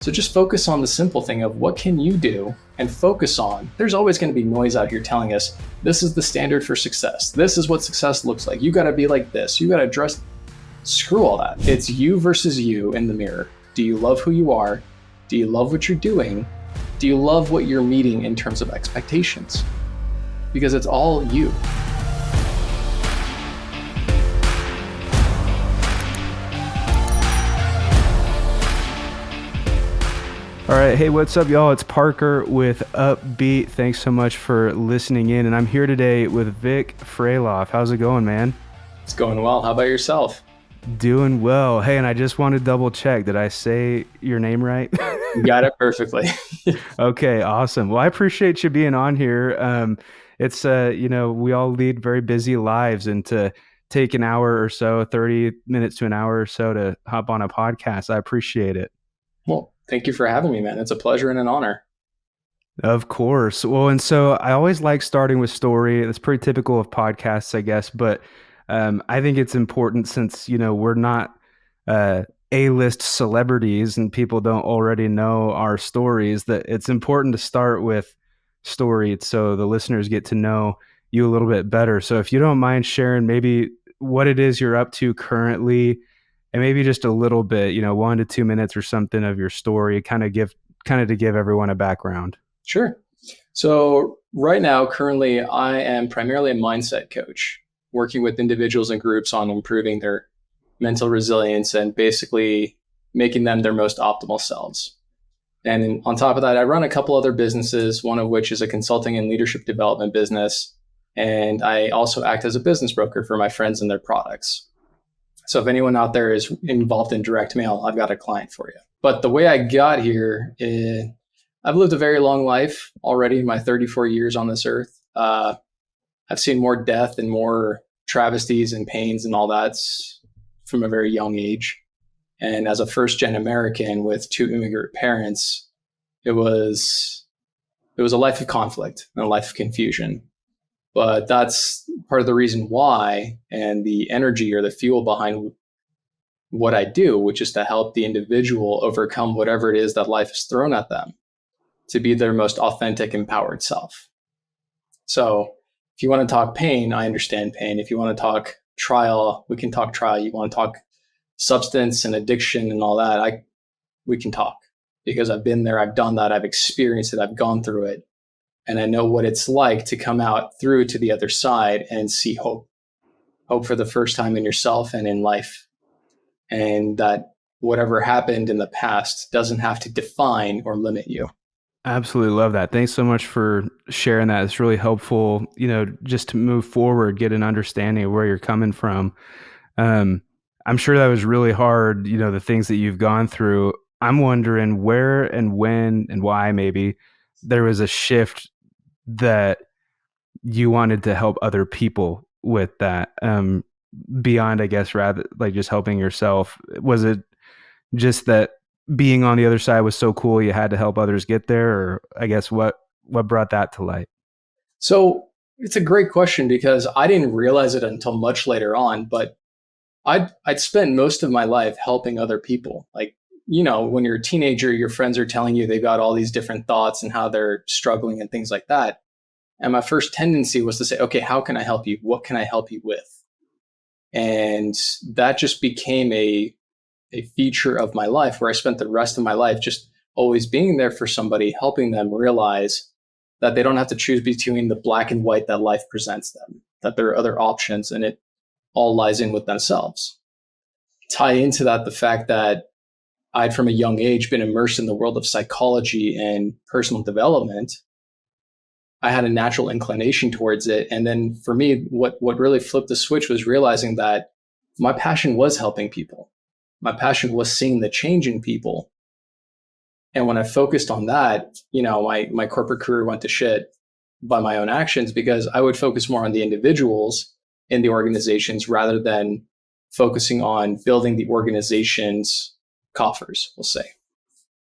So just focus on the simple thing of what can you do and focus on. There's always going to be noise out here telling us this is the standard for success. This is what success looks like. You got to be like this. You got to dress. Screw all that. It's you versus you in the mirror. Do you love who you are? Do you love what you're doing? Do you love what you're meeting in terms of expectations? Because it's all you. All right. Hey, what's up, y'all? It's Parker with Upbeat. Thanks so much for listening in. And I'm here today with Vic Fralof. How's it going, man? It's going well. How about yourself? Doing well. Hey, and I just want to double check. Did I say your name right? You got it perfectly. Okay, awesome. Well, I appreciate you being on here. It's, we all lead very busy lives, and to take an hour or so, 30 minutes to an hour or so to hop on a podcast, I appreciate it. Well, thank you for having me, man. It's a pleasure and an honor. Of course. Well, and so I always like starting with story. It's pretty typical of podcasts, I guess, but I think it's important since, we're not A-list celebrities and people don't already know our stories, that it's important to start with story so the listeners get to know you a little bit better. So if you don't mind sharing maybe what it is you're up to currently, and maybe just a little bit, 1 to 2 minutes or something of your story, kind of to give everyone a background. Sure. So right now, currently, I am primarily a mindset coach, working with individuals and groups on improving their mental resilience and basically making them their most optimal selves. And on top of that, I run a couple other businesses, one of which is a consulting and leadership development business. And I also act as a business broker for my friends and their products. So if anyone out there is involved in direct mail, I've got a client for you. But the way I got here is I've lived a very long life already in my 34 years on this earth. I've seen more death and more travesties and pains and all that from a very young age. And as a first-gen American with two immigrant parents, it was a life of conflict and a life of confusion. But that's part of the reason why, and the energy or the fuel behind what I do, which is to help the individual overcome whatever it is that life has thrown at them to be their most authentic, empowered self. So if you want to talk pain, I understand pain. If you want to talk trial, we can talk trial. You want to talk substance and addiction and all that, we can talk, because I've been there, I've done that, I've experienced it, I've gone through it. And I know what it's like to come out through to the other side and see hope for the first time in yourself and in life. And that whatever happened in the past doesn't have to define or limit you. Absolutely love that. Thanks so much for sharing that. It's really helpful, just to move forward, get an understanding of where you're coming from. I'm sure that was really hard, the things that you've gone through. I'm wondering where and when and why maybe there was a shift that you wanted to help other people with that, beyond, I guess, rather like just helping yourself. Was it just that being on the other side was so cool you had to help others get there? Or I guess what brought that to light? So it's a great question, because I didn't realize it until much later on, but I'd spent most of my life helping other people. Like, when you're a teenager, your friends are telling you they've got all these different thoughts and how they're struggling and things like that. And my first tendency was to say, okay, how can I help you? What can I help you with? And that just became a feature of my life, where I spent the rest of my life just always being there for somebody, helping them realize that they don't have to choose between the black and white that life presents them, that there are other options, and it all lies in with themselves. Tie into that the fact that I'd from a young age been immersed in the world of psychology and personal development. I had a natural inclination towards it. And then for me, what really flipped the switch was realizing that my passion was helping people. My passion was seeing the change in people. And when I focused on that, my corporate career went to shit by my own actions, because I would focus more on the individuals in the organizations rather than focusing on building the organization's coffers, we'll say.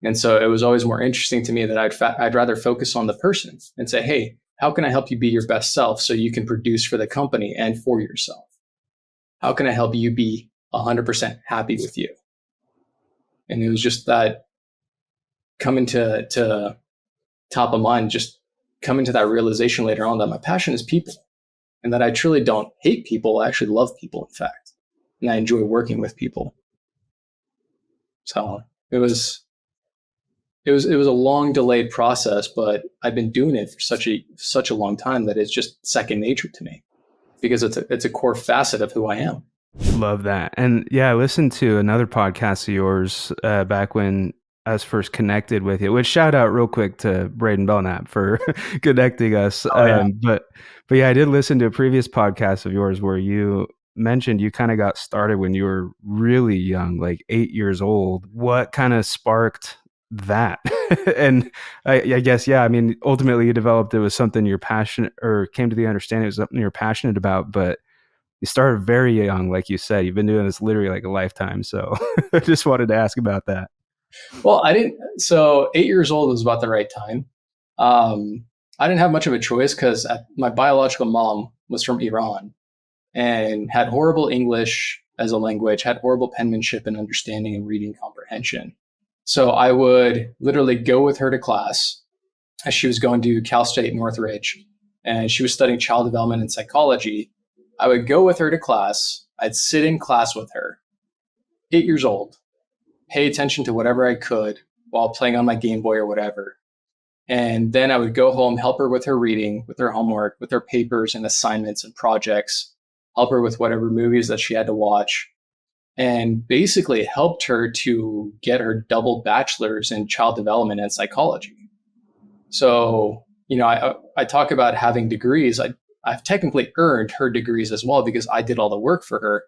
And so it was always more interesting to me that I'd rather focus on the person and say, hey, how can I help you be your best self so you can produce for the company and for yourself? How can I help you be 100% happy with you? And it was just that coming to top of mind, just coming to that realization later on that my passion is people, and that I truly don't hate people. I actually love people, in fact, and I enjoy working with people. So it was a long delayed process, but I've been doing it for such a long time that it's just second nature to me, because it's a core facet of who I am. Love that. And yeah, I listened to another podcast of yours back when I was first connected with you, which shout out real quick to Braden Belknap for connecting us. Oh, yeah. But yeah, I did listen to a previous podcast of yours where you mentioned you kind of got started when you were really young, like 8 years old. What kind of sparked that? And I guess, yeah, I mean, ultimately you developed it was something you're passionate, or came to the understanding it was something you're passionate about, but you started very young, like you said. You've been doing this literally like a lifetime. So I just wanted to ask about that. Well, I didn't. So 8 years old was about the right time. I didn't have much of a choice because my biological mom was from Iran and had horrible English as a language, had horrible penmanship and understanding and reading comprehension. So I would literally go with her to class as she was going to Cal State Northridge, and she was studying child development and psychology. I would go with her to class. I'd sit in class with her, 8 years old, pay attention to whatever I could while playing on my Game Boy or whatever. And then I would go home, help her with her reading, with her homework, with her papers and assignments and projects, help her with whatever movies that she had to watch, and basically helped her to get her double bachelor's in child development and psychology. So, I talk about having degrees. I've technically earned her degrees as well because I did all the work for her,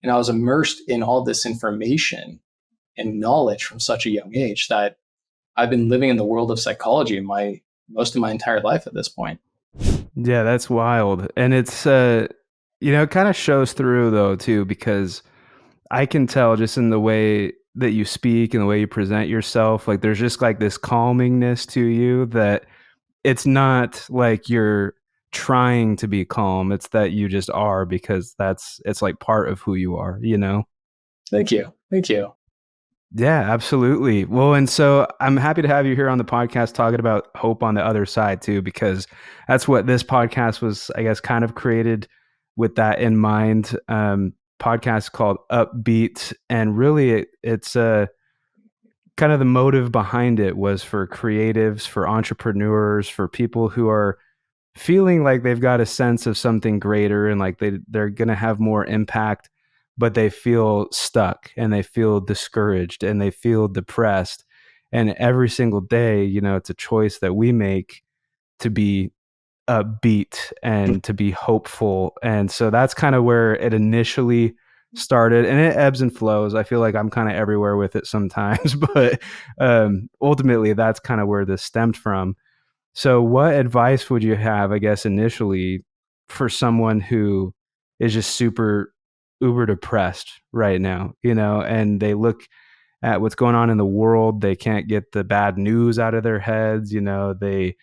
and I was immersed in all this information and knowledge from such a young age that I've been living in the world of psychology most of my entire life at this point. Yeah, that's wild. And it's, it kind of shows through though, too, because I can tell just in the way that you speak and the way you present yourself, like there's just like this calmingness to you that it's not like you're trying to be calm. It's that you just are, because it's like part of who you are, Thank you. Thank you. Yeah, absolutely. Well, and so I'm happy to have you here on the podcast talking about hope on the other side too, because that's what this podcast was, I guess, kind of created with that in mind. Podcast called Upbeat, and really it's kind of the motive behind it was for creatives, for entrepreneurs, for people who are feeling like they've got a sense of something greater and like they're going to have more impact, but they feel stuck and they feel discouraged and they feel depressed. And every single day, it's a choice that we make to be upbeat and to be hopeful. And so that's kind of where it initially started, and it ebbs and flows. I feel like I'm kind of everywhere with it sometimes, but ultimately that's kind of where this stemmed from. So what advice would you have, I guess, initially for someone who is just super uber depressed right now, and they look at what's going on in the world, they can't get the bad news out of their heads, they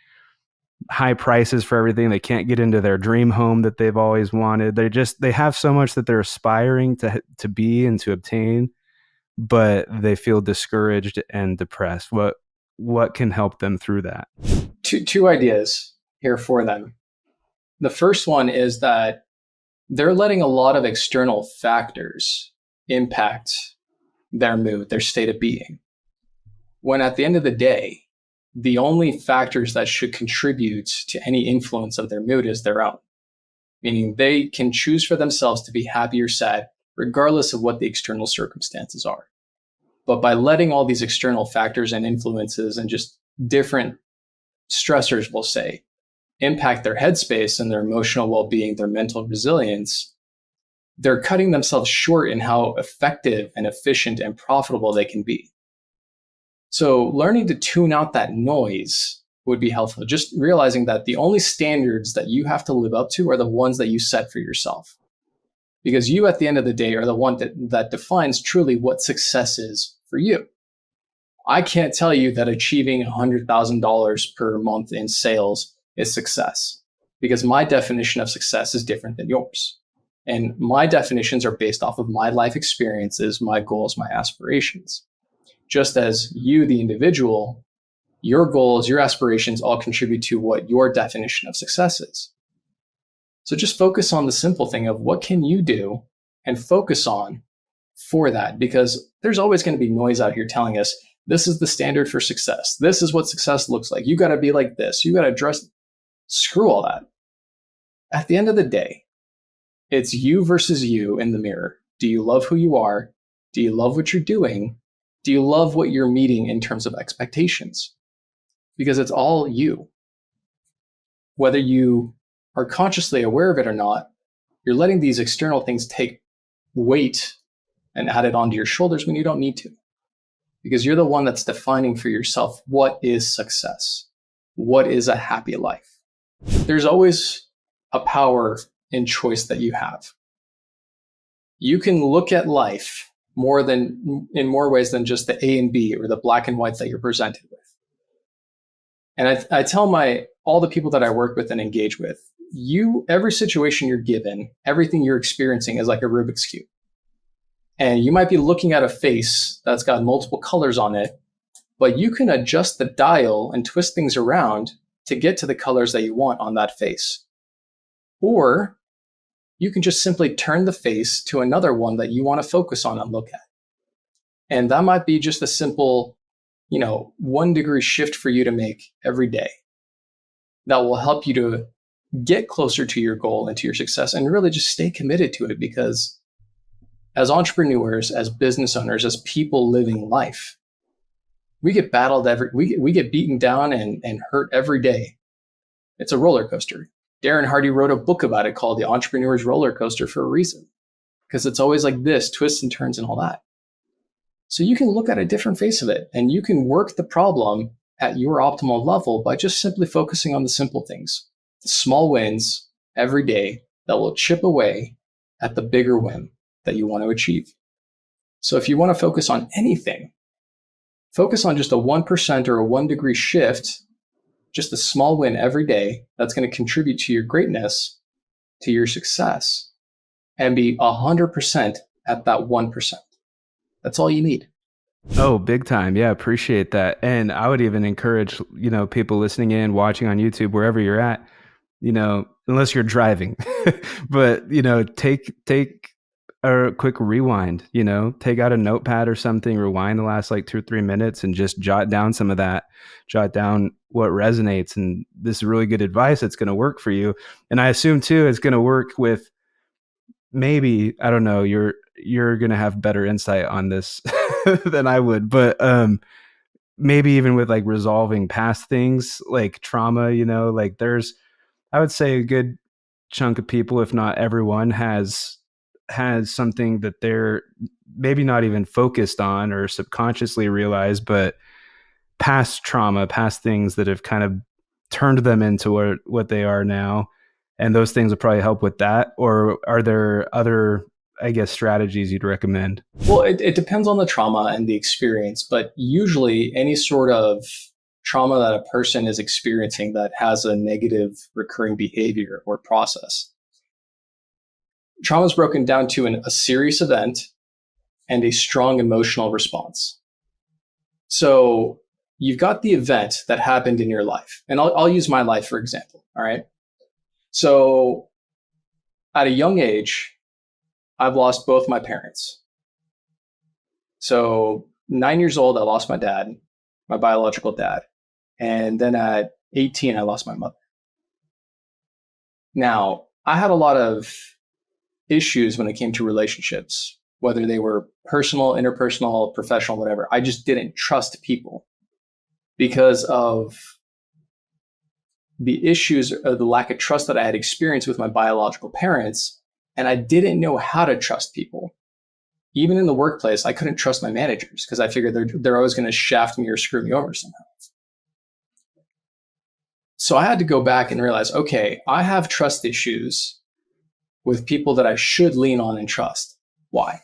high prices for everything, they can't get into their dream home that they've always wanted. They have so much that they're aspiring to be and to obtain, but they feel discouraged and depressed. What can help them through that? Two ideas here for them. The first one is that they're letting a lot of external factors impact their mood, their state of being, when at the end of the day, the only factors that should contribute to any influence of their mood is their own. Meaning they can choose for themselves to be happy or sad, regardless of what the external circumstances are. But by letting all these external factors and influences and just different stressors, we'll say, impact their headspace and their emotional well-being, their mental resilience, they're cutting themselves short in how effective and efficient and profitable they can be. So learning to tune out that noise would be helpful. Just realizing that the only standards that you have to live up to are the ones that you set for yourself. Because you, at the end of the day, are the one that defines truly what success is for you. I can't tell you that achieving $100,000 per month in sales is success, because my definition of success is different than yours. And my definitions are based off of my life experiences, my goals, my aspirations. Just as you, the individual, Your goals, your aspirations all contribute to what your definition of success is. So just focus on the simple thing of what can you do and focus on for that, because there's always going to be noise out here telling us this is the standard for success. This is what success looks like. You got to be like this. You got to dress. Screw all that. At the end of the day, it's you versus you in the mirror. Do you love who you are? Do you love what you're doing? Do you love what you're meeting in terms of expectations? Because it's all you. Whether you are consciously aware of it or not, you're letting these external things take weight and add it onto your shoulders when you don't need to. Because you're the one that's defining for yourself what is success, what is a happy life. There's always a power in choice that you have. You can look at life in more ways than just the A and B or the black and white that you're presented with. And I tell all the people that I work with and engage with, every situation you're given, everything you're experiencing is like a Rubik's Cube. And you might be looking at a face that's got multiple colors on it, but you can adjust the dial and twist things around to get to the colors that you want on that face. Or you can just simply turn the face to another one that you want to focus on and look at. And that might be just a simple, 1 degree shift for you to make every day that will help you to get closer to your goal and to your success and really just stay committed to it. Because as entrepreneurs, as business owners, as people living life, we get battled we get beaten down and hurt every day. It's a roller coaster. Darren Hardy wrote a book about it called The Entrepreneur's Roller Coaster for a reason, because it's always like this, twists and turns and all that. So you can look at a different face of it, and you can work the problem at your optimal level by just simply focusing on the simple things, the small wins every day that will chip away at the bigger win that you want to achieve. So if you want to focus on anything, focus on just a 1% or a 1 degree shift, just a small win every day that's going to contribute to your greatness, to your success, and be 100% at that 1%. That's all you need. Oh, big time. Yeah, appreciate that. And I would even encourage, people listening in, watching on YouTube, wherever you're at, unless you're driving, but, take a quick rewind, take out a notepad or something, rewind the last like 2 or 3 minutes and just jot down some of that, jot down what resonates. And this is really good advice that's going to work for you. And I assume too, it's going to work with maybe, I don't know, you're going to have better insight on this than I would, but maybe even with like resolving past things like trauma, like I would say a good chunk of people, if not everyone, has something that they're maybe not even focused on or subconsciously realized, but past trauma, past things that have kind of turned them into what they are now. And those things will probably help with that. Or are there other, I guess, strategies you'd recommend? Well, it depends on the trauma and the experience, but usually any sort of trauma that a person is experiencing that has a negative recurring behavior or process, trauma is broken down to a serious event and a strong emotional response. So you've got the event that happened in your life, and I'll use my life for example. All right. So at a young age, I've lost both my parents. So 9 years old, I lost my dad, my biological dad. And then at 18, I lost my mother. Now, I had a lot of issues when it came to relationships, whether they were personal, interpersonal, professional, whatever. I just didn't trust people because of the issues or the lack of trust that I had experienced with my biological parents. And I didn't know how to trust people. Even in the workplace, I couldn't trust my managers because I figured they're always going to shaft me or screw me over somehow. So I had to go back and realize, okay, I have trust issues with people that I should lean on and trust. Why?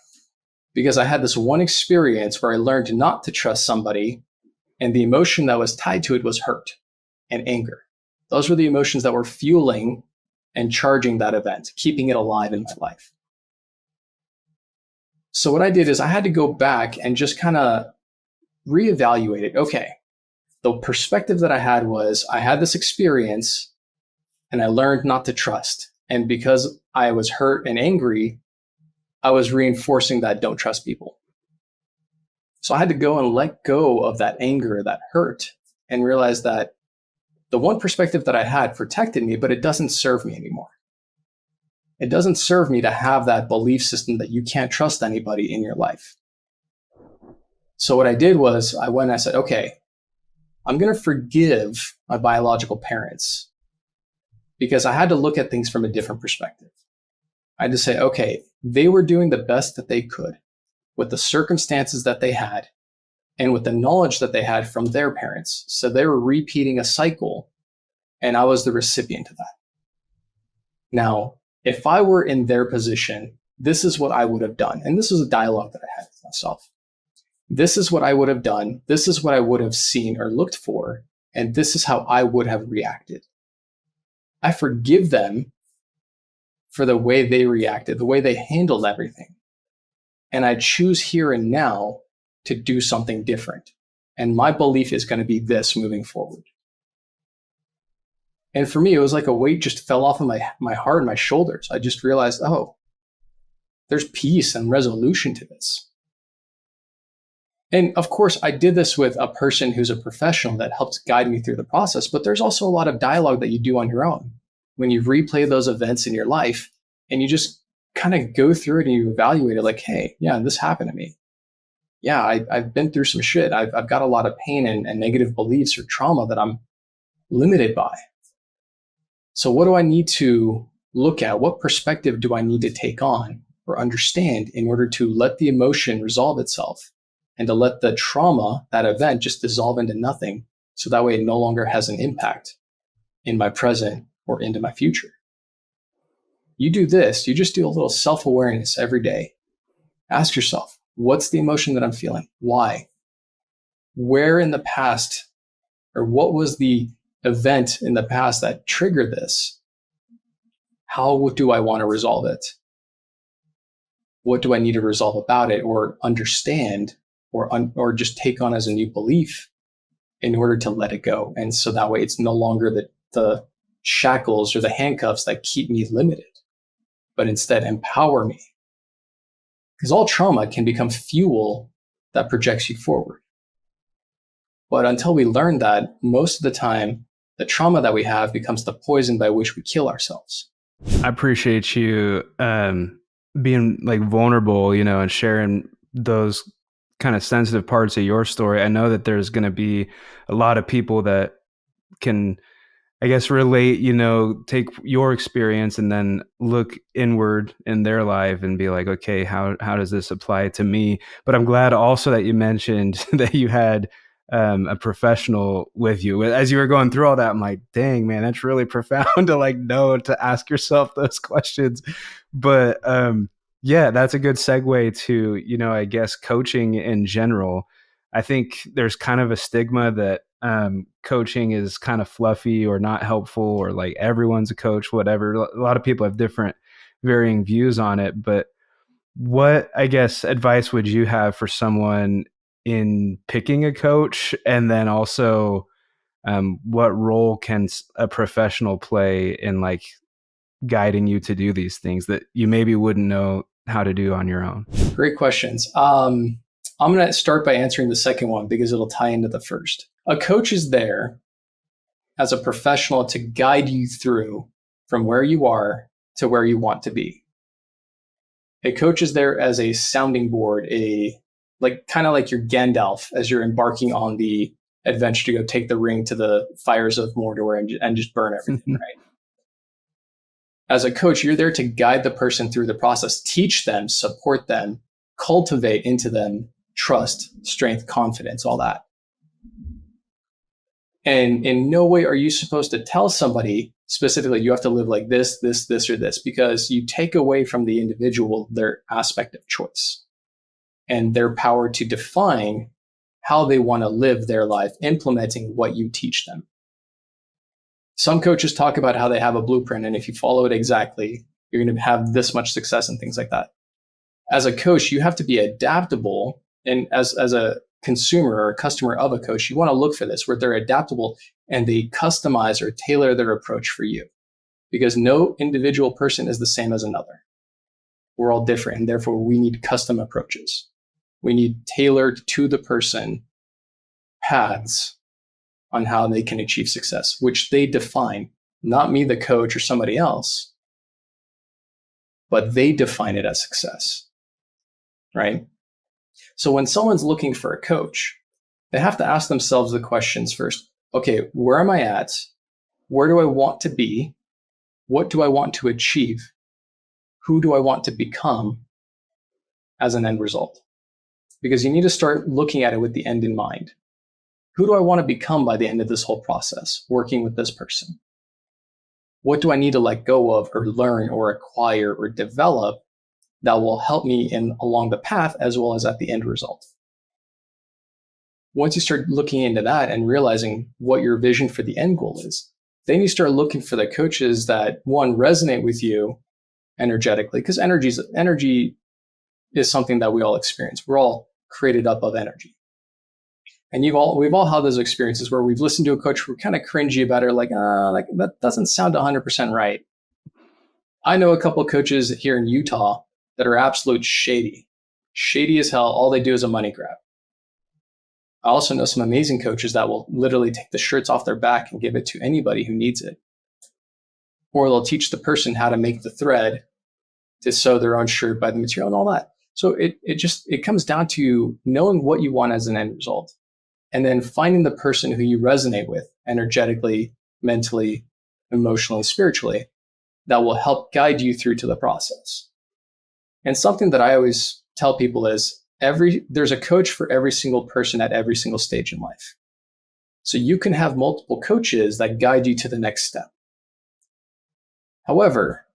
Because I had this one experience where I learned not to trust somebody, and the emotion that was tied to it was hurt and anger. Those were the emotions that were fueling and charging that event, keeping it alive in my life. So what I did is I had to go back and just kind of reevaluate it. Okay, the perspective that I had was I had this experience and I learned not to trust. And because I was hurt and angry, I was reinforcing that don't trust people. So I had to go and let go of that anger, that hurt, and realize that the one perspective that I had protected me, but it doesn't serve me anymore. It doesn't serve me to have that belief system that you can't trust anybody in your life. So what I did was I went and I said, okay, I'm going to forgive my biological parents because I had to look at things from a different perspective. I had to say, okay, they were doing the best that they could with the circumstances that they had and with the knowledge that they had from their parents. So they were repeating a cycle, and I was the recipient of that. Now, if I were in their position, this is what I would have done. And this is a dialogue that I had with myself. This is what I would have done. This is what I would have seen or looked for. And this is how I would have reacted. I forgive them for the way they reacted, the way they handled everything. And I choose here and now to do something different. And my belief is going to be this moving forward. And for me, it was like a weight just fell off of my heart and my shoulders. I just realized, oh, there's peace and resolution to this. And of course, I did this with a person who's a professional that helped guide me through the process. But there's also a lot of dialogue that you do on your own when you replay those events in your life and you just kind of go through it and you evaluate it like, hey, yeah, this happened to me. Yeah, I've been through some shit. I've got a lot of pain and negative beliefs or trauma that I'm limited by. So what do I need to look at? What perspective do I need to take on or understand in order to let the emotion resolve itself and to let the trauma, that event, just dissolve into nothing so that way it no longer has an impact in my present or into my future? You do this, you just do a little self-awareness every day. Ask yourself, what's the emotion that I'm feeling? Why? Where in the past, or what was the event in the past that triggered this? How do I want to resolve it? What do I need to resolve about it or understand or just take on as a new belief in order to let it go? And so that way it's no longer the shackles or the handcuffs that keep me limited, but instead empower me. Because all trauma can become fuel that projects you forward. But until we learn that, most of the time, the trauma that we have becomes the poison by which we kill ourselves. I appreciate you being like vulnerable, and sharing those kind of sensitive parts of your story. I know that there's going to be a lot of people that can, I guess, relate, take your experience and then look inward in their life and be like, okay, how does this apply to me? But I'm glad also that you mentioned that you had a professional with you. As you were going through all that, I'm like, dang, man, that's really profound to know to ask yourself those questions. But yeah, that's a good segue to, I guess, coaching in general. I think there's kind of a stigma that coaching is kind of fluffy or not helpful, or like everyone's a coach, whatever. A lot of people have different varying views on it. But what, I guess, advice would you have for someone in picking a coach? And then also, what role can a professional play in guiding you to do these things that you maybe wouldn't know how to do on your own? Great questions. I'm going to start by answering the second one because it'll tie into the first. A coach is there as a professional to guide you through from where you are to where you want to be. A coach is there as a sounding board, kind of like your Gandalf as you're embarking on the adventure to go take the ring to the fires of Mordor and just burn everything, right? As a coach, you're there to guide the person through the process, teach them, support them, cultivate into them trust, strength, confidence, all that. And in no way are you supposed to tell somebody specifically, you have to live like this, or this, because you take away from the individual their aspect of choice and their power to define how they want to live their life, implementing what you teach them. Some coaches talk about how they have a blueprint, and if you follow it exactly, you're going to have this much success and things like that. As a coach, you have to be adaptable. And as a consumer or a customer of a coach, you want to look for this where they're adaptable and they customize or tailor their approach for you, because no individual person is the same as another. We're all different, and therefore we need custom approaches. We need tailored to the person paths on how they can achieve success, which they define, not me, the coach, or somebody else, but they define it as success, right? So when someone's looking for a coach, they have to ask themselves the questions first. Okay, where am I at? Where do I want to be? What do I want to achieve? Who do I want to become as an end result? Because you need to start looking at it with the end in mind. Who do I want to become by the end of this whole process, working with this person? What do I need to let go of or learn or acquire or develop that will help me along the path as well as at the end result? Once you start looking into that and realizing what your vision for the end goal is, then you start looking for the coaches that, one, resonate with you energetically, because energy is something that we all experience. We're all created up of energy. And we've all had those experiences where we've listened to a coach, we're kind of cringy about it, like that doesn't sound 100% right. I know a couple of coaches here in Utah that are absolute shady as hell. All they do is a money grab. I also know some amazing coaches that will literally take the shirts off their back and give it to anybody who needs it. Or they'll teach the person how to make the thread to sew their own shirt by the material and all that. So it comes down to knowing what you want as an end result, and then finding the person who you resonate with energetically, mentally, emotionally, spiritually, that will help guide you through to the process. And something that I always tell people is there's a coach for every single person at every single stage in life. So you can have multiple coaches that guide you to the next step. However,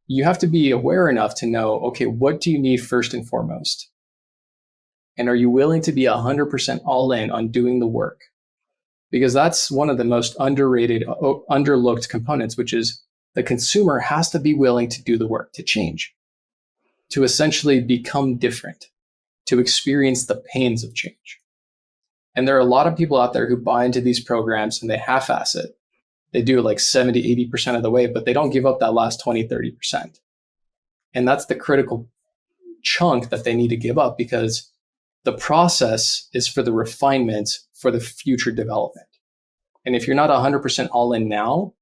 you have to be aware enough to know, okay, what do you need first and foremost? And are you willing to be 100% all in on doing the work? Because that's one of the most underrated, underlooked components, which is the consumer has to be willing to do the work, to change, to essentially become different, to experience the pains of change. And there are a lot of people out there who buy into these programs and they half-ass it. They do it like 70, 80% of the way, but they don't give up that last 20, 30%. And that's the critical chunk that they need to give up, because the process is for the refinement for the future development. And if you're not 100% all in now,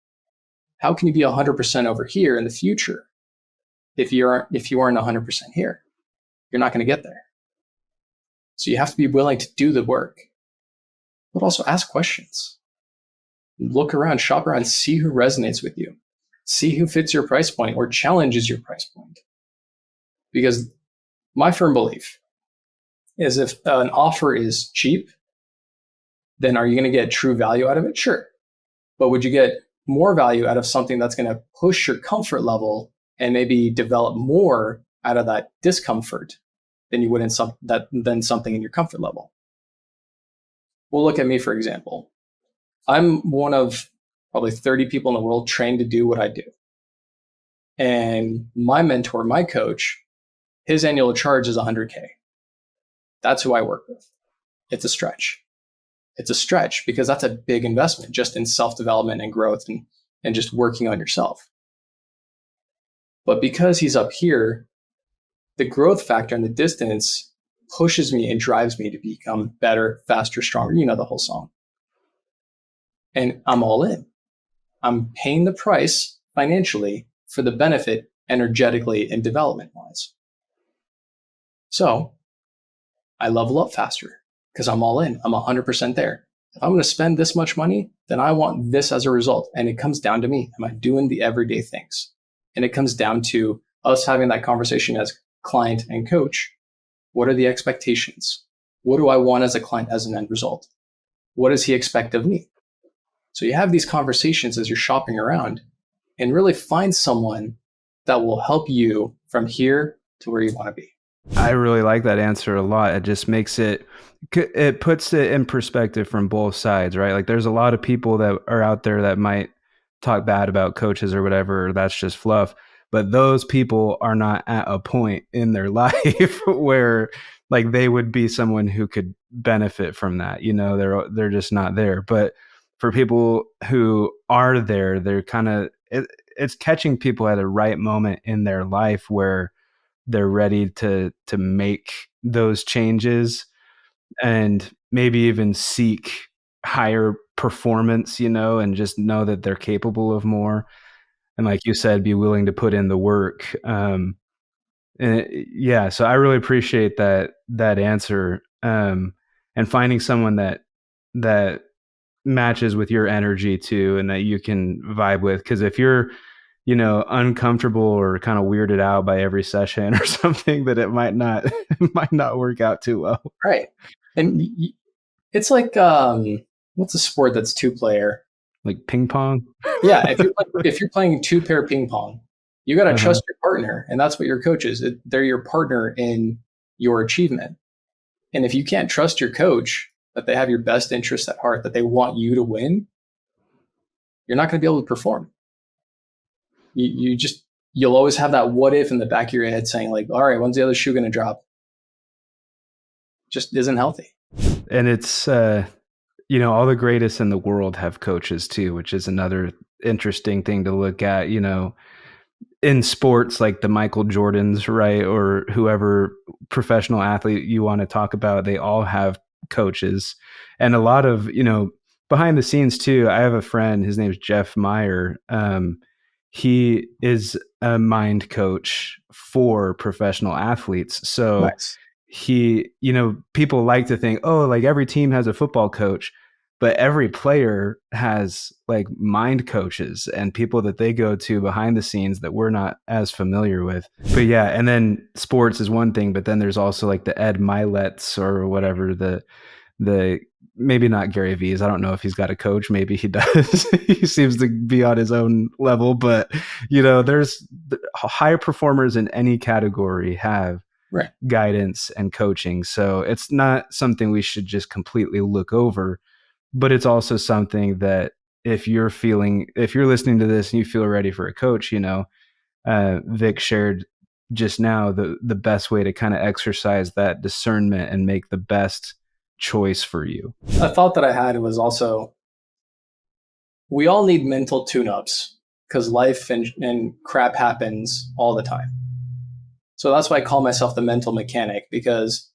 how can you be 100% over here in the future if you aren't 100% here? You're not going to get there. So you have to be willing to do the work, but also ask questions. Look around, shop around, see who resonates with you. See who fits your price point or challenges your price point. Because my firm belief is if an offer is cheap, then are you going to get true value out of it? Sure. But would you get more value out of something that's going to push your comfort level and maybe develop more out of that discomfort than you would than something in your comfort level? Well, look at me, for example. I'm one of probably 30 people in the world trained to do what I do. And my mentor, my coach, his annual charge is $100K. That's who I work with. It's a stretch. It's a stretch because that's a big investment just in self-development and growth and just working on yourself. But because he's up here, the growth factor and the distance pushes me and drives me to become better, faster, stronger. You know the whole song. And I'm all in. I'm paying the price financially for the benefit energetically and development-wise. So I level up faster because I'm all in. I'm 100% there. If I'm going to spend this much money, then I want this as a result. And it comes down to me. Am I doing the everyday things? And it comes down to us having that conversation as client and coach. What are the expectations? What do I want as a client as an end result? What does he expect of me? So you have these conversations as you're shopping around and really find someone that will help you from here to where you want to be. I really like that answer a lot. It just makes it puts it in perspective from both sides, right? Like there's a lot of people that are out there that might talk bad about coaches or whatever. That's just fluff. But those people are not at a point in their life where like they would be someone who could benefit from that. They're just not there. But for people who are there, they're kind of it's catching people at the right moment in their life where they're ready to make those changes and maybe even seek higher performance, and just know that they're capable of more. And like you said, be willing to put in the work. Yeah, so I really appreciate that answer, and finding someone that matches with your energy too, and that you can vibe with. Because if you're, uncomfortable or kind of weirded out by every session or something, that it might not it might not work out too well. Right. And it's like, what's a sport that's two player? Like ping pong. Yeah, if you're playing two pair ping pong, you got to Uh-huh. trust your partner, and that's what your coach is. They're your partner in your achievement. And if you can't trust your coach that they have your best interests at heart, that they want you to win, you're not going to be able to perform. You'll always have that what if in the back of your head saying like, all right, when's the other shoe going to drop? Just isn't healthy. And it's all the greatest in the world have coaches too, which is another interesting thing to look at. In sports, like the Michael Jordans, right, or whoever professional athlete you want to talk about, they all have coaches. And a lot of behind the scenes too. I have a friend, his name's Jeff Meyer. He is a mind coach for professional athletes. So Nice. people like to think, oh, like every team has a football coach, but every player has like mind coaches and people that they go to behind the scenes that we're not as familiar with. But yeah, and then sports is one thing, but then there's also like the Ed Milets or whatever, the maybe not Gary V's. I don't know if he's got a coach. Maybe he does. He seems to be on his own level, but there's high performers in any category have Right. guidance and coaching. So it's not something we should just completely look over, but it's also something that if you're listening to this and you feel ready for a coach, Vic shared just now the best way to kind of exercise that discernment and make the best choice for you. A thought that I had was also, we all need mental tune-ups because life and crap happens all the time. So that's why I call myself the mental mechanic, because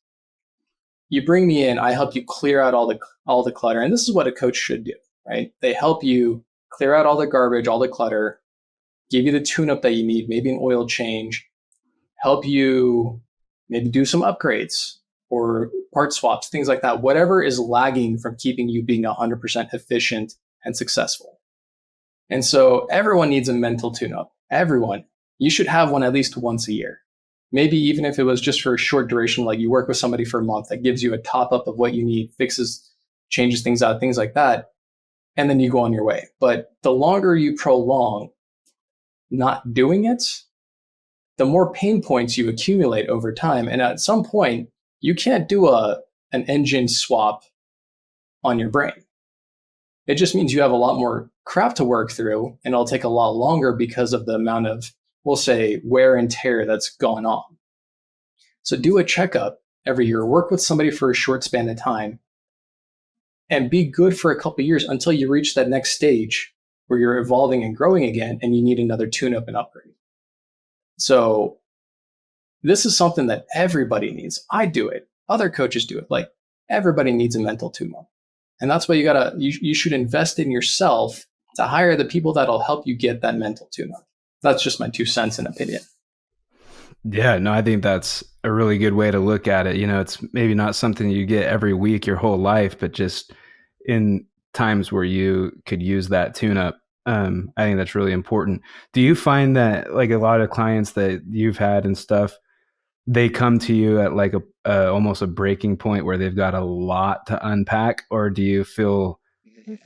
you bring me in, I help you clear out all the clutter. And this is what a coach should do, right? They help you clear out all the garbage, all the clutter, give you the tune-up that you need, maybe an oil change, help you maybe do some upgrades or part swaps, things like that. Whatever is lagging from keeping you being 100% efficient and successful. And so everyone needs a mental tune-up. Everyone. You should have one at least once a year. Maybe even if it was just for a short duration, like you work with somebody for a month that gives you a top up of what you need, fixes, changes things out, things like that. And then you go on your way. But the longer you prolong not doing it, the more pain points you accumulate over time. And at some point, you can't do an engine swap on your brain. It just means you have a lot more crap to work through, and it'll take a lot longer because of the amount of, we'll say, wear and tear that's gone on. So do a checkup every year, work with somebody for a short span of time, and be good for a couple of years until you reach that next stage where you're evolving and growing again and you need another tune-up and upgrade. So this is something that everybody needs. I do it. Other coaches do it. Like everybody needs a mental tune-up. And that's why you should invest in yourself to hire the people that'll help you get that mental tune-up. That's just my 2 cents in opinion. Yeah, no, I think that's a really good way to look at it. It's maybe not something you get every week your whole life, but just in times where you could use that tune-up. I think that's really important. Do you find that like a lot of clients that you've had and stuff, they come to you at like a almost a breaking point where they've got a lot to unpack, or do you feel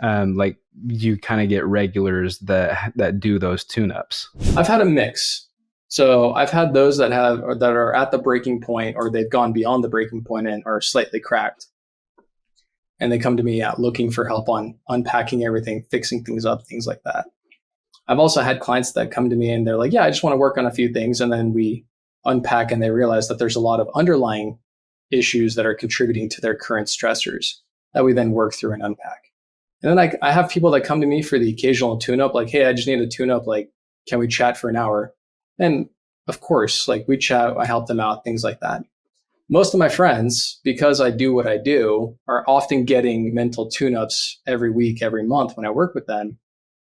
like you kind of get regulars that do those tune-ups? I've had a mix. So I've had those that are at the breaking point, or they've gone beyond the breaking point and are slightly cracked. And they come to me looking for help on unpacking everything, fixing things up, things like that. I've also had clients that come to me and they're like, yeah, I just want to work on a few things. And then we unpack and they realize that there's a lot of underlying issues that are contributing to their current stressors that we then work through and unpack. And then I have people that come to me for the occasional tune-up, like, hey, I just need a tune-up. Like, can we chat for an hour? And of course, like we chat, I help them out, things like that. Most of my friends, because I do what I do, are often getting mental tune-ups every week, every month when I work with them.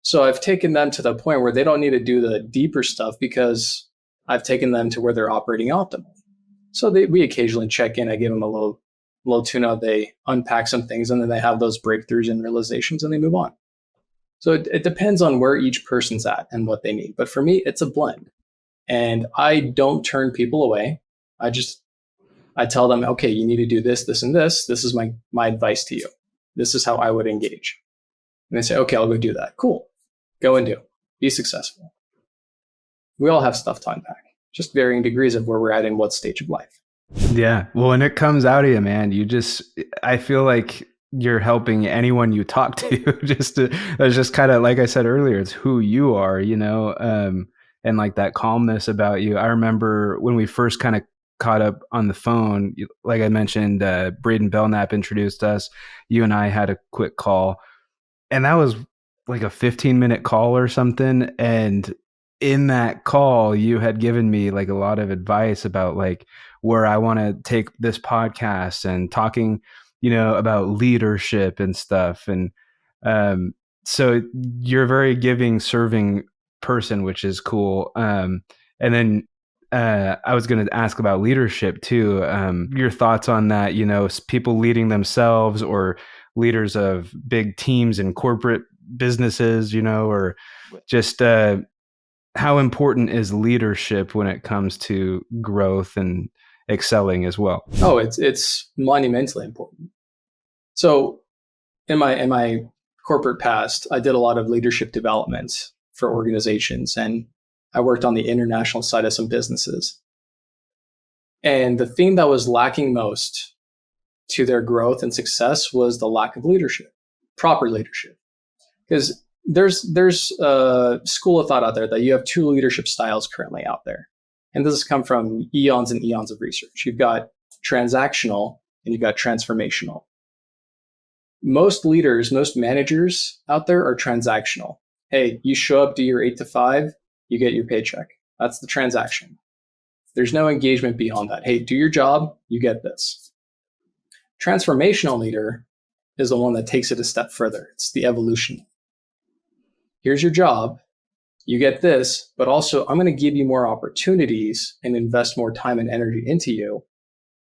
So I've taken them to the point where they don't need to do the deeper stuff because I've taken them to where they're operating optimally. So we occasionally check in. I give them a little tune-up. They unpack some things, and then they have those breakthroughs and realizations, and they move on. So it depends on where each person's at and what they need. But for me, it's a blend. And I don't turn people away. I tell them, okay, you need to do this, this, and this. This is my advice to you. This is how I would engage. And they say, okay, I'll go do that. Cool. Go and do. Be successful. We all have stuff to unpack, just varying degrees of where we're at in what stage of life. Yeah. Well, when it comes out of you, man, I feel like you're helping anyone you talk to. That's just kind of, like I said earlier, it's who you are, and like that calmness about you. I remember when we first kind of caught up on the phone, like I mentioned, Braden Belknap introduced us. You and I had a quick call, and that was like a 15-minute call or something. And in that call, you had given me like a lot of advice about like where I want to take this podcast and talking, about leadership and stuff. And so you're a very giving, serving person, which is cool. And then I was going to ask about leadership too. Your thoughts on that, people leading themselves or leaders of big teams and corporate businesses, or just how important is leadership when it comes to growth and excelling as well? Oh, it's monumentally important. So in my corporate past, I did a lot of leadership development for organizations, and I worked on the international side of some businesses. And the thing that was lacking most to their growth and success was the lack of leadership, proper leadership. Because there's a school of thought out there that you have two leadership styles currently out there. And this has come from eons and eons of research. You've got transactional and you've got transformational. Most leaders, most managers out there are transactional. Hey, you show up, do your 8 to 5, you get your paycheck. That's the transaction. There's no engagement beyond that. Hey, do your job, you get this. Transformational leader is the one that takes it a step further. It's the evolution. Here's your job, you get this, but also I'm going to give you more opportunities and invest more time and energy into you.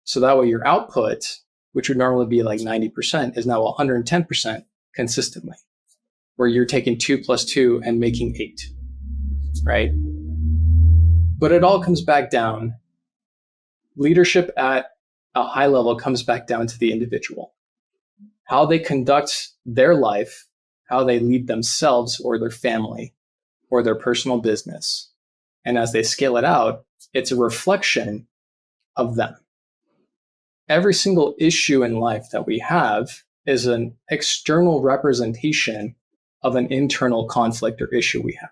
So that way your output, which would normally be like 90%, is now 110% consistently, where you're taking 2 plus 2 and making 8, right? But it all comes back down. Leadership at a high level comes back down to the individual. How they conduct their life, how they lead themselves or their family or their personal business. And as they scale it out, it's a reflection of them. Every single issue in life that we have is an external representation of an internal conflict or issue we have.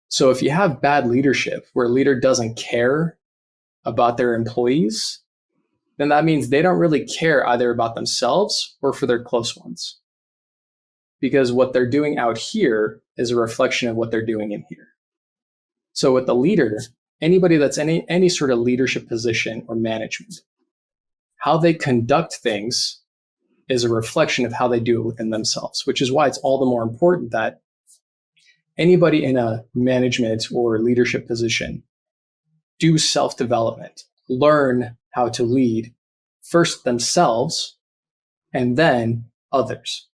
So if you have bad leadership where a leader doesn't care about their employees, then that means they don't really care either about themselves or for their close ones. Because what they're doing out here is a reflection of what they're doing in here. So with the leader, anybody that's any sort of leadership position or management, how they conduct things is a reflection of how they do it within themselves, which is why it's all the more important that anybody in a management or leadership position do self-development, learn how to lead first themselves and then others.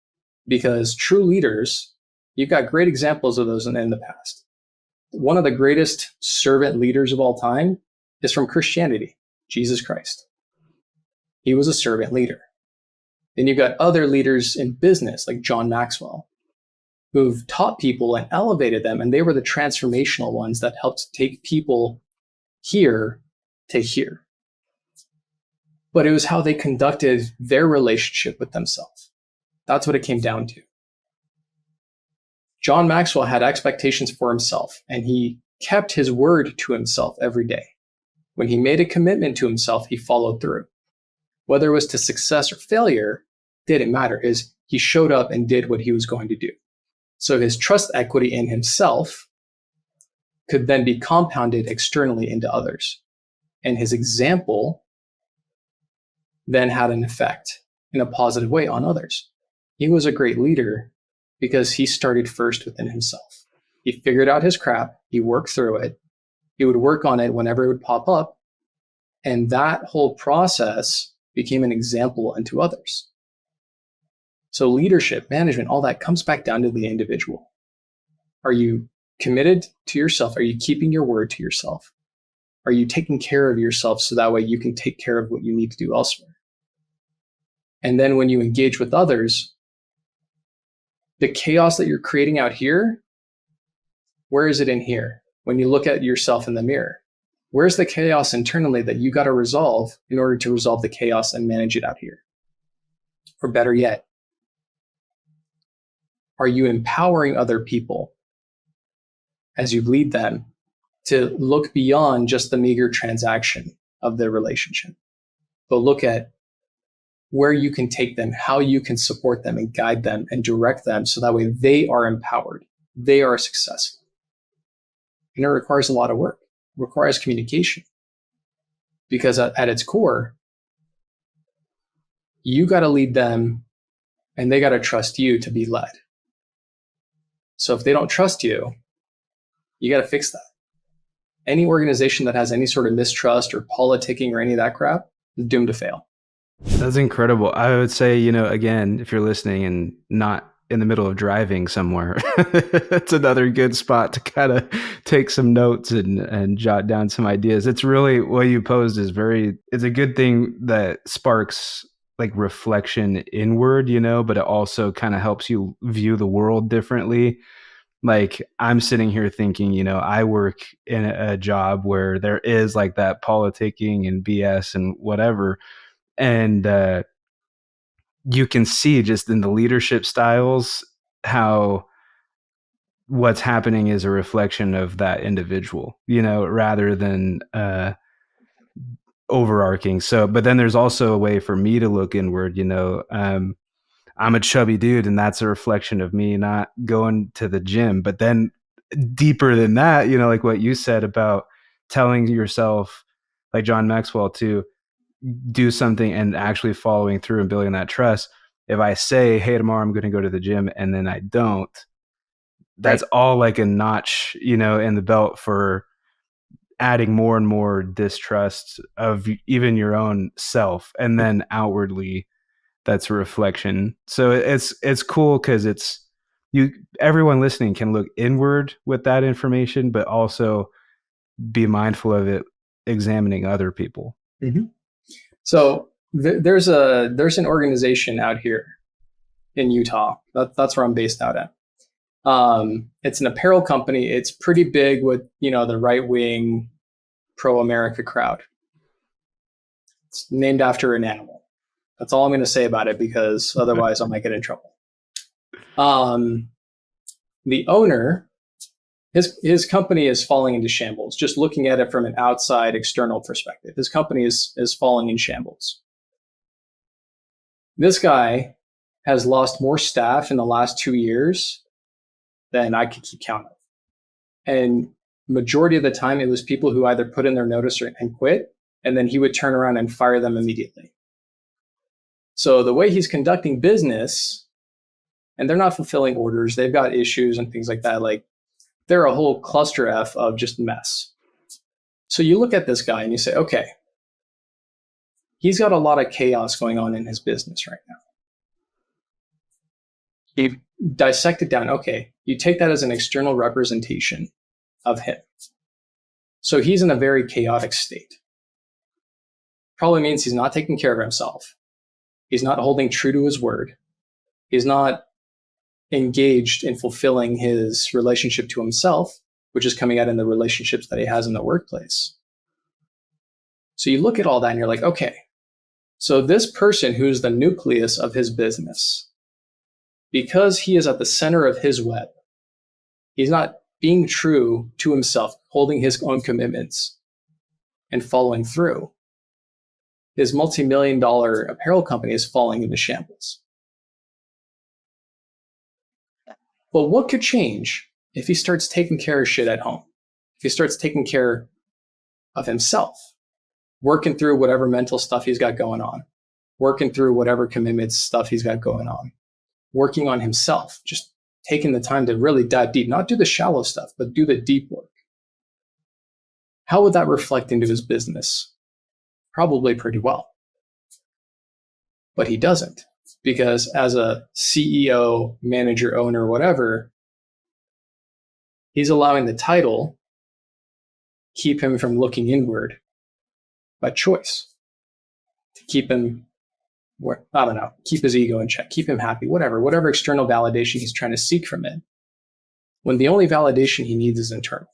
Because true leaders, you've got great examples of those in the past. One of the greatest servant leaders of all time is from Christianity, Jesus Christ. He was a servant leader. Then you've got other leaders in business like John Maxwell, who've taught people and elevated them, and they were the transformational ones that helped take people here to here. But it was how they conducted their relationship with themselves. That's what it came down to. John Maxwell had expectations for himself, and he kept his word to himself every day. When he made a commitment to himself, he followed through. Whether it was to success or failure, didn't matter. He showed up and did what he was going to do. So his trust equity in himself could then be compounded externally into others. And his example then had an effect in a positive way on others. He was a great leader because he started first within himself. He figured out his crap. He worked through it. He would work on it whenever it would pop up. And that whole process became an example unto others. So leadership, management, all that comes back down to the individual. Are you committed to yourself? Are you keeping your word to yourself? Are you taking care of yourself so that way you can take care of what you need to do elsewhere? And then when you engage with others, the chaos that you're creating out here, where is it in here? When you look at yourself in the mirror, where's the chaos internally that you got to resolve in order to resolve the chaos and manage it out here? Or better yet, are you empowering other people as you lead them to look beyond just the meager transaction of their relationship, but look at where you can take them, how you can support them and guide them and direct them so that way they are empowered, they are successful. And it requires a lot of work. It requires communication. Because at its core, you got to lead them and they got to trust you to be led. So if they don't trust you, you got to fix that. Any organization that has any sort of mistrust or politicking or any of that crap is doomed to fail. That's incredible. I would say, again, if you're listening and not in the middle of driving somewhere, it's another good spot to kind of take some notes and jot down some ideas. It's really what you posed is it's a good thing that sparks like reflection inward, but it also kind of helps you view the world differently. Like I'm sitting here thinking, I work in a job where there is like that politicking and BS and whatever. And you can see just in the leadership styles how what's happening is a reflection of that individual, rather than overarching. So, but then there's also a way for me to look inward, I'm a chubby dude and that's a reflection of me not going to the gym. But then deeper than that, like what you said about telling yourself, like John Maxwell, to do something and actually following through and building that trust. If I say, hey, tomorrow I'm going to go to the gym and then I don't, that's right. All like a notch, in the belt for adding more and more distrust of even your own self. And then outwardly, that's a reflection. So it's cool because everyone listening can look inward with that information, but also be mindful of it examining other people. Mm-hmm. So there's an organization out here in Utah. That's where I'm based out at. It's an apparel company. It's pretty big with the right wing, pro America crowd. It's named after an animal. That's all I'm going to say about it because otherwise I might get in trouble. The owner, his company is falling into shambles. Just looking at it from an outside external perspective, his company is falling in shambles. This guy has lost more staff in the last 2 years than I could keep count of. And majority of the time, it was people who either put in their notice and quit, and then he would turn around and fire them immediately. So the way he's conducting business, and they're not fulfilling orders, they've got issues and things like that. Like they're a whole cluster F of just mess. So you look at this guy and you say, okay, he's got a lot of chaos going on in his business right now. You dissect it down. Okay, you take that as an external representation of him. So he's in a very chaotic state. Probably means he's not taking care of himself. He's not holding true to his word. He's not engaged in fulfilling his relationship to himself, which is coming out in the relationships that he has in the workplace. So you look at all that and you're like, okay, so this person who's the nucleus of his business, because he is at the center of his web, he's not being true to himself, holding his own commitments. and following through, his multi-million-dollar apparel company is falling into shambles. But what could change if he starts taking care of shit at home? If he starts taking care of himself, working through whatever mental stuff he's got going on, working through whatever commitments stuff he's got going on, working on himself, just taking the time to really dive deep, not do the shallow stuff, but do the deep work. How would that reflect into his business? Probably pretty well. But he doesn't, because as a CEO, manager, owner, whatever, he's allowing the title keep him from looking inward by choice, to keep him, I don't know, keep his ego in check, keep him happy, whatever external validation he's trying to seek from it, when the only validation he needs is internal.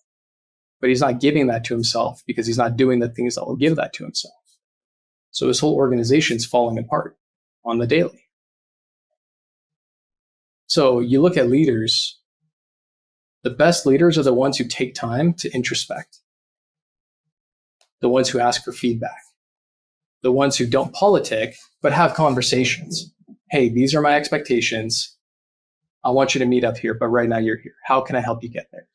But he's not giving that to himself because he's not doing the things that will give that to himself. So his whole organization's falling apart on the daily. So you look at leaders, the best leaders are the ones who take time to introspect, the ones who ask for feedback, the ones who don't politic, but have conversations. Hey, these are my expectations. I want you to meet up here, but right now you're here. How can I help you get there?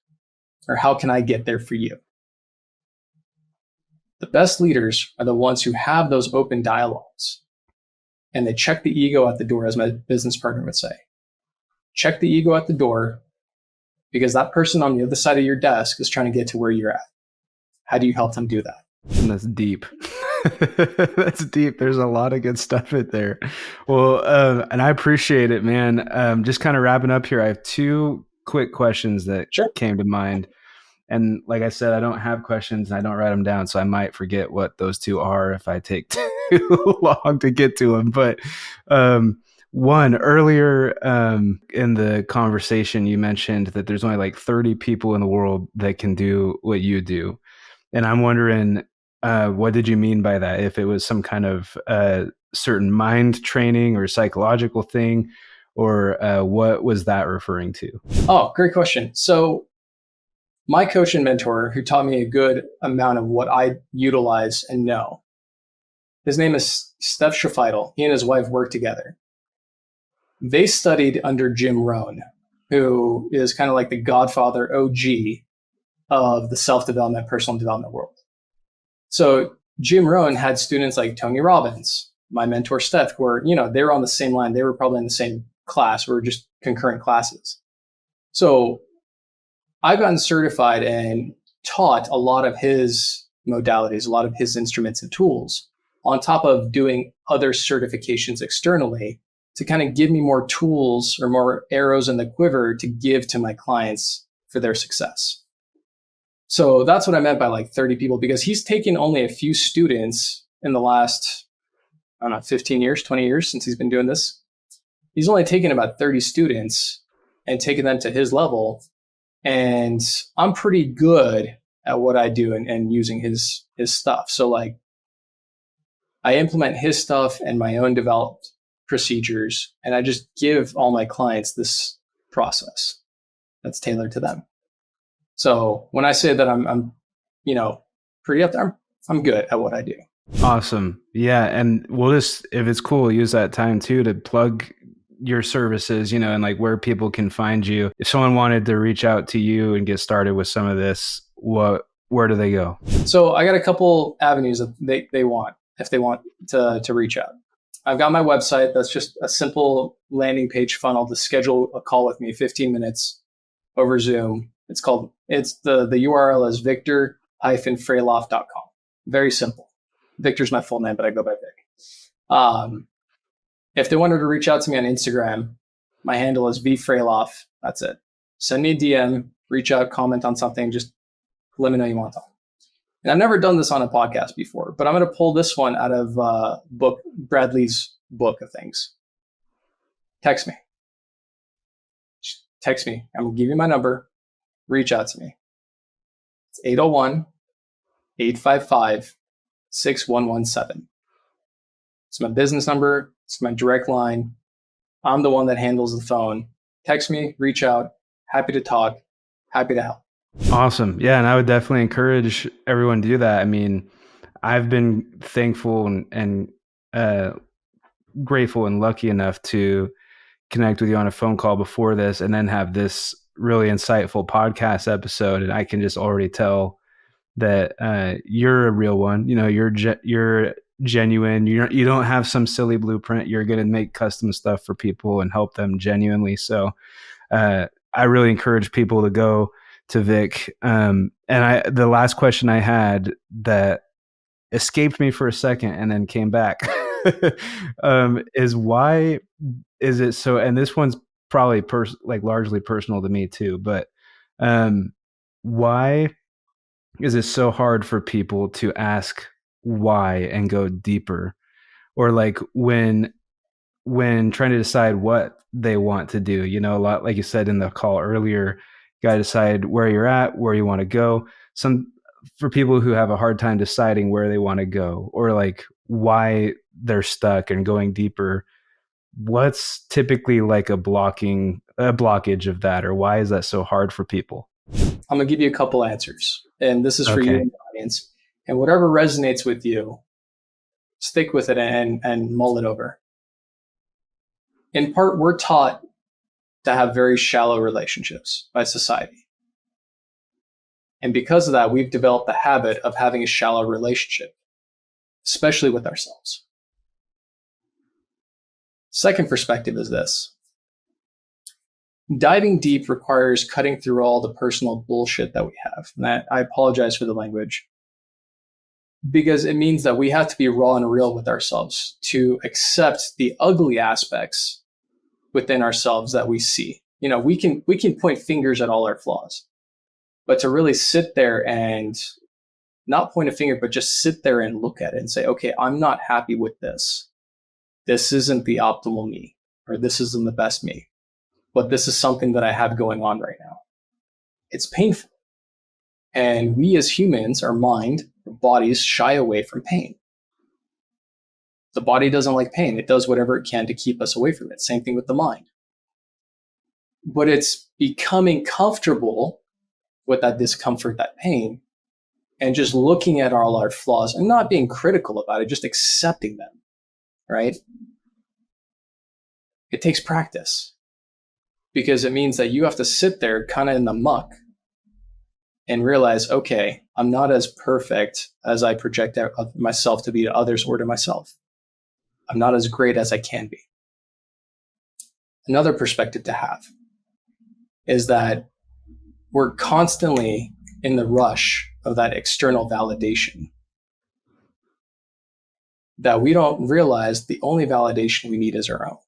Or how can I get there for you? The best leaders are the ones who have those open dialogues, and they check the ego at the door, as my business partner would say. Check the ego at the door, because that person on the other side of your desk is trying to get to where you're at. How do you help them do that? And that's deep. That's deep. There's a lot of good stuff in there. Well, and I appreciate it, man. Just kind of wrapping up here, I have two quick questions that came to mind. And like I said, I don't have questions and I don't write them down, so I might forget what those two are if I take too long to get to them. But one, earlier in the conversation, you mentioned that there's only like 30 people in the world that can do what you do. And I'm wondering, what did you mean by that? If it was some kind of certain mind training or psychological thing, or what was that referring to? Oh, great question. So my coach and mentor, who taught me a good amount of what I utilize and know, his name is Steph Schafeitel. He and his wife work together. They studied under Jim Rohn, who is kind of like the godfather OG of the self-development, personal development world. So Jim Rohn had students like Tony Robbins, my mentor Steph, who were, they were on the same line. They were probably in the same class. We were just concurrent classes. So I've gotten certified and taught a lot of his modalities, a lot of his instruments and tools, on top of doing other certifications externally to kind of give me more tools or more arrows in the quiver to give to my clients for their success. So that's what I meant by like 30 people, because he's taken only a few students in the last, 15 years, 20 years since he's been doing this. He's only taken about 30 students and taken them to his level. And I'm pretty good at what I do and using his stuff. So like I implement his stuff and my own developed procedures, and I just give all my clients this process that's tailored to them. So when I say that I'm pretty up there, I'm good at what I do. Awesome. Yeah. And we'll just, if it's cool, use that time too to plug your services, and like where people can find you. If someone wanted to reach out to you and get started with some of this, where do they go? So I got a couple avenues that they want, if they want to reach out. I've got my website. That's just a simple landing page funnel to schedule a call with me, 15 minutes over Zoom. The URL is victor-fralof.com. Very simple. Victor's my full name, but I go by Vic. If they wanted to reach out to me on Instagram, my handle is vfralof. That's it. Send me a DM, reach out, comment on something. Just let me know you want to talk. And I've never done this on a podcast before, but I'm going to pull this one out of Bradley's book of things. Text me. Text me. I'm going to give you my number. Reach out to me. It's 801-855-6117. It's my business number. It's my direct line. I'm the one that handles the phone. Text me, reach out. Happy to talk. Happy to help. Awesome. Yeah. And I would definitely encourage everyone to do that. I mean, I've been thankful and uh, grateful and lucky enough to connect with you on a phone call before this and then have this really insightful podcast episode. And I can just already tell that you're a real one. You're genuine. You don't have some silly blueprint. You're going to make custom stuff for people and help them genuinely. So I really encourage people to go to Vic. The last question I had that escaped me for a second and then came back is why is it so? And this one's probably largely personal to me too. But why is it so hard for people to ask why and go deeper, or like when trying to decide what they want to do? A lot, like you said in the call earlier, you got to decide where you're at, where you want to go. For people who have a hard time deciding where they want to go, or like why they're stuck and going deeper, what's typically like a blockage of that, or why is that so hard for people? I'm going to give you a couple answers, and this is for you Okay. and the audience. And whatever resonates with you, stick with it and mull it over. In part, we're taught to have very shallow relationships by society. And because of that, we've developed the habit of having a shallow relationship, especially with ourselves. Second perspective is this. Diving deep requires cutting through all the personal bullshit that we have. And I apologize for the language, because it means that we have to be raw and real with ourselves to accept the ugly aspects within ourselves that we see. We can point fingers at all our flaws, but to really sit there and not point a finger, but just sit there and look at it and say, okay, I'm not happy with this. This isn't the optimal me, or this isn't the best me, but this is something that I have going on right now. It's painful. And we as humans, our mind, our bodies shy away from pain. The body doesn't like pain. It does whatever it can to keep us away from it. Same thing with the mind. But it's becoming comfortable with that discomfort, that pain, and just looking at all our flaws and not being critical about it, just accepting them, right? It takes practice, because it means that you have to sit there kind of in the muck and realize, okay, I'm not as perfect as I project out myself to be to others or to myself. I'm not as great as I can be. Another perspective to have is that we're constantly in the rush of that external validation, that we don't realize the only validation we need is our own.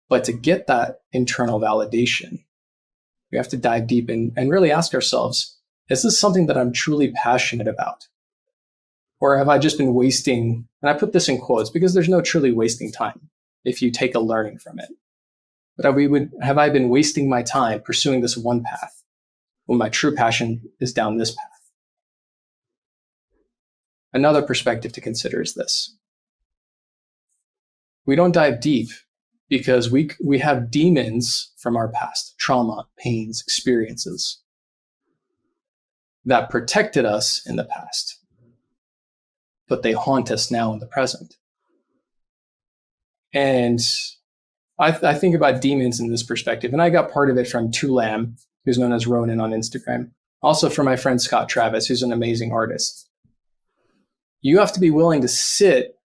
But to get that internal validation, we have to dive deep and really ask ourselves, is this something that I'm truly passionate about? Or have I just been wasting, and I put this in quotes because there's no truly wasting time if you take a learning from it. But have I been wasting my time pursuing this one path when my true passion is down this path? Another perspective to consider is this. We don't dive deep because we have demons from our past, trauma, pains, experiences that protected us in the past, but they haunt us now in the present. And I think about demons in this perspective, and I got part of it from Tulam, who's known as Ronan on Instagram. Also from my friend Scott Travis, who's an amazing artist. You have to be willing to sit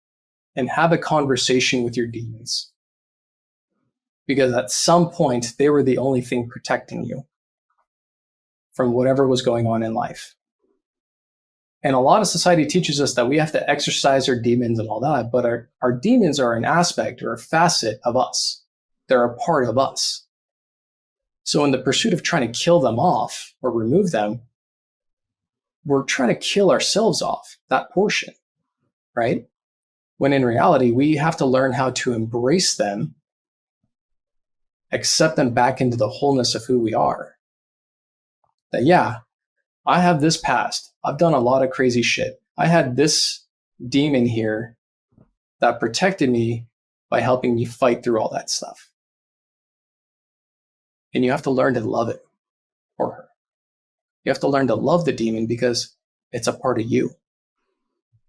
and have a conversation with your demons, because at some point they were the only thing protecting you from whatever was going on in life. And a lot of society teaches us that we have to exercise our demons and all that, but our demons are an aspect or a facet of us. They're a part of us. So in the pursuit of trying to kill them off or remove them, we're trying to kill ourselves off, that portion, right? When in reality, we have to learn how to embrace them, accept them back into the wholeness of who we are. That, yeah, I have this past. I've done a lot of crazy shit. I had this demon here that protected me by helping me fight through all that stuff. And you have to learn to love it or her. You have to learn to love the demon because it's a part of you.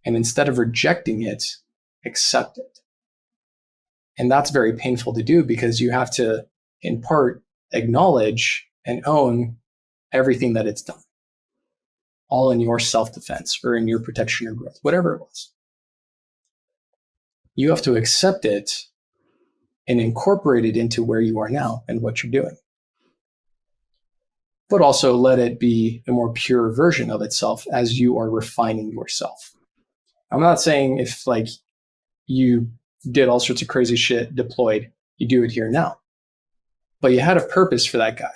And instead of rejecting it, accept it. And that's very painful to do because you have to, in part, acknowledge and own everything that it's done, all in your self-defense or in your protection or growth, whatever it was. You have to accept it and incorporate it into where you are now and what you're doing. But also let it be a more pure version of itself as you are refining yourself. I'm not saying if like you did all sorts of crazy shit, deployed, you do it here now. But you had a purpose for that guy.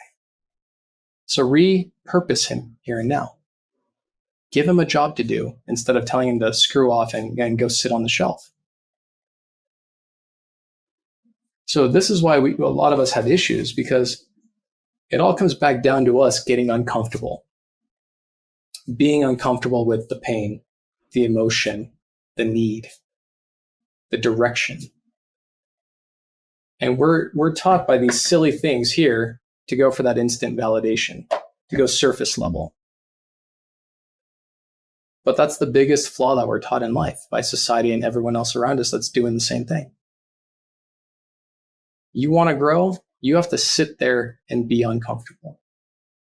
So repurpose him here and now. Give him a job to do instead of telling him to screw off and go sit on the shelf. So this is why a lot of us have issues, because it all comes back down to us getting uncomfortable, being uncomfortable with the pain, the emotion, the need, the direction. And we're taught by these silly things here to go for that instant validation, to go surface level. But that's the biggest flaw that we're taught in life by society and everyone else around us that's doing the same thing. You want to grow, you have to sit there and be uncomfortable.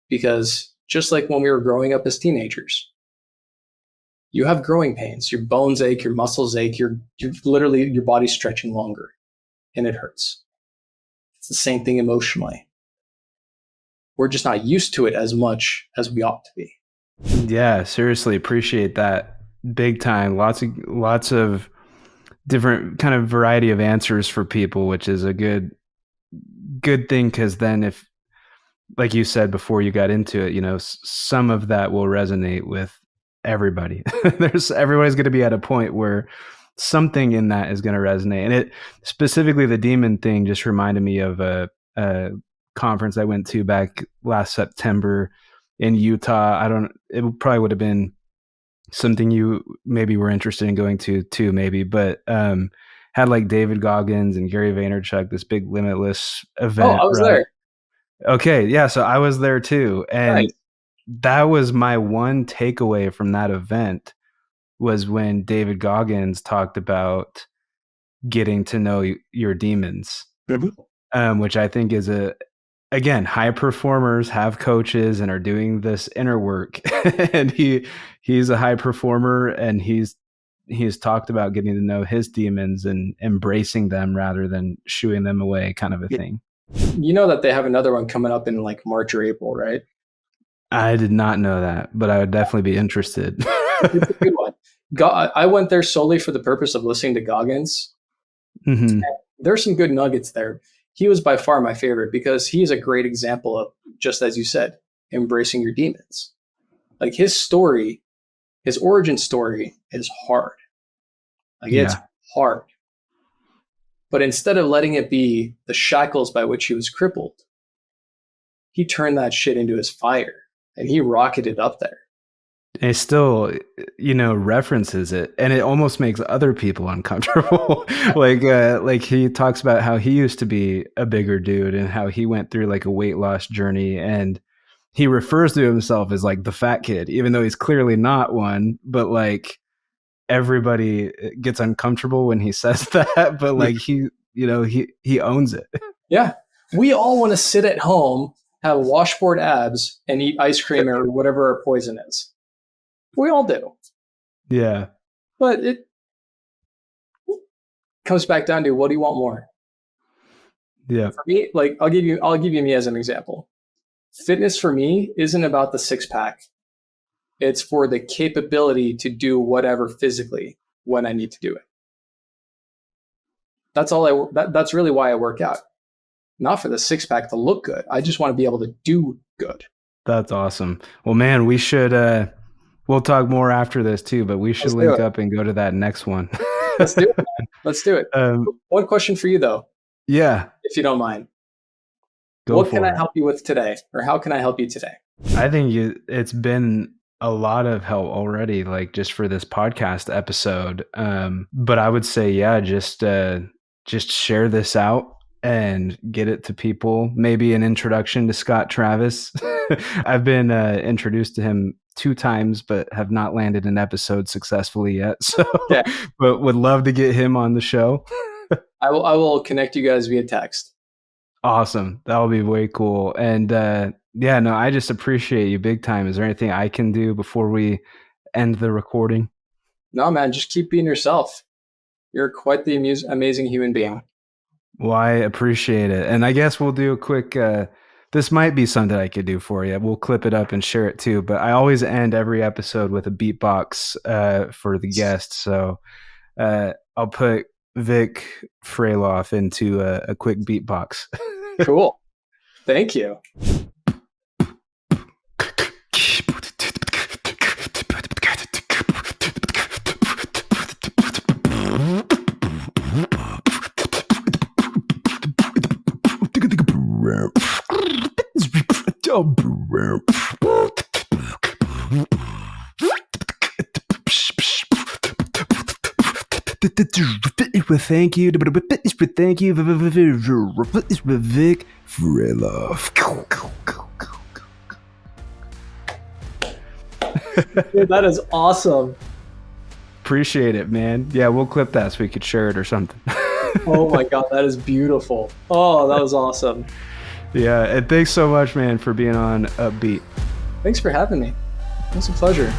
Because just like when we were growing up as teenagers, you have growing pains. Your bones ache, your muscles ache, you're literally, your body's stretching longer and it hurts. It's the same thing emotionally. We're just not used to it as much as we ought to be. Yeah, seriously, appreciate that big time. Lots of different kind of variety of answers for people, which is a good thing, because then if, like you said before you got into it, you know, some of that will resonate with everybody. Everybody's going to be at a point where something in that is going to resonate. And it specifically, the demon thing just reminded me of a conference I went to back last September in Utah. It probably would have been something you maybe were interested in going to too, maybe, but had like David Goggins and Gary Vaynerchuk, this big Limitless event. Oh, I was right? there. Okay. Yeah. So I was there too. And Nice. that was my one takeaway from that event, was when David Goggins talked about getting to know your demons, which I think is again, high performers have coaches and are doing this inner work. And he's a high performer, and he's talked about getting to know his demons and embracing them rather than shooing them away, kind of a thing. You know that they have another one coming up in like March or April, right? I did not know that, but I would definitely be interested. It's a good one. I went there solely for the purpose of listening to Goggins. Mm-hmm. There's some good nuggets there. He was by far my favorite because he is a great example of, just as you said, embracing your demons. Like his story, his origin story is hard. Like it's hard. But instead of letting it be the shackles by which he was crippled, he turned that shit into his fire and he rocketed up there. And it still, you know, references it, and it almost makes other people uncomfortable. like he talks about how he used to be a bigger dude and how he went through like a weight loss journey, and he refers to himself as like the fat kid, even though he's clearly not one. But like everybody gets uncomfortable when he says that, but like he owns it. Yeah. We all want to sit at home, have washboard abs, and eat ice cream or whatever our poison is. We all do. Yeah. But it comes back down to, what do you want more? Yeah. For me, like I'll give you me as an example. Fitness for me isn't about the six pack. It's for the capability to do whatever physically when I need to do it. That's really why I work out. Not for the six pack to look good. I just want to be able to do good. That's awesome. Well, man, we should we'll talk more after this too, but we should link up and go to that next one. Let's do it. Let's do it. One question for you though. Yeah. If you don't mind. What can I help you with today? Or how can I help you today? I think it's been a lot of help already, like just for this podcast episode. But I would say, yeah, just share this out and get it to people. Maybe an introduction to Scott Travis. I've been introduced to him 2 times, but have not landed an episode successfully yet. So, Okay. but would love to get him on the show. I will connect you guys via text. Awesome. That will be way cool. And yeah, no, I just appreciate you big time. Is there anything I can do before we end the recording? No, man, just keep being yourself. You're quite the amazing human being. Well, I appreciate it. And I guess we'll do a quick, this might be something I could do for you. We'll clip it up and share it too. But I always end every episode with a beatbox for the guests. So I'll put Vic Fralof into a quick beatbox. Cool. Thank you. Thank you, Vic Fralof. Dude, that is awesome. Appreciate it, man. Yeah, we'll clip that so we could share it or something. Oh my God, that is beautiful. Oh, that was awesome. Yeah, and thanks so much, man, for being on Upbeat. Thanks for having me. It was a pleasure.